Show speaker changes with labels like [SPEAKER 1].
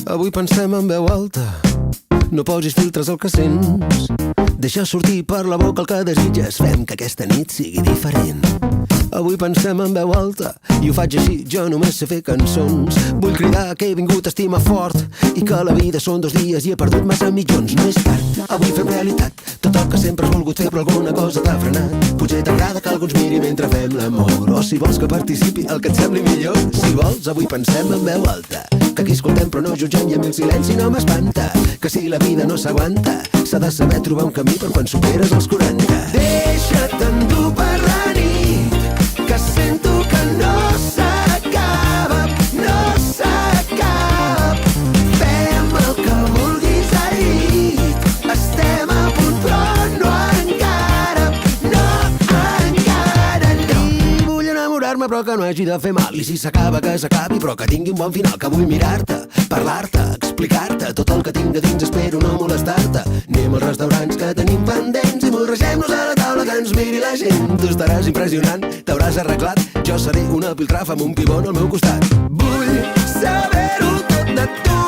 [SPEAKER 1] Avui pensem en veu alta, no posis filtres al que sents. Deixa sortir per la boca el que desitges, fem que aquesta nit sigui diferent. Avui pensem en veu alta, i ho faig així, jo només sé fer cançons. Vull cridar que he vingut a estimar fort, i que la vida són 2 dies i he perdut massa mitjons. No és tard, avui fem realitat tot el que sempre has volgut fer, però alguna cosa t'ha frenat. Potser t'agrada que algú ens miri mentre fem l'amor, o si vols que participi el que et sembli millor. Si vols, avui pensem en veu alta, que aquí escoltem però no jutgem i a mi el silenci no m'espanta. Que si la vida no s'aguanta, s'ha de saber trobar un camí per quan superes els 40. Deixa't endur per la nit, que sento que no s'acaba, no s'acaba. Fem el que vulguis al llit, estem a punt però no encara, no encara. I vull enamorar-me però que no hagi de fer mal, i si s'acaba que s'acabi però que tingui un bon final. Que vull mirar-te, parlar-te, explicar-te tot el que tinc a dins, espero no molestar-te. Anem als restaurants que tenim pendents i morregem-nos a la taula que ens miri la gent. Tu estaràs impressionant, t'hauràs arreglat, jo seré una piltrafa amb un pibon al meu costat. Vull saber-ho tot de tu,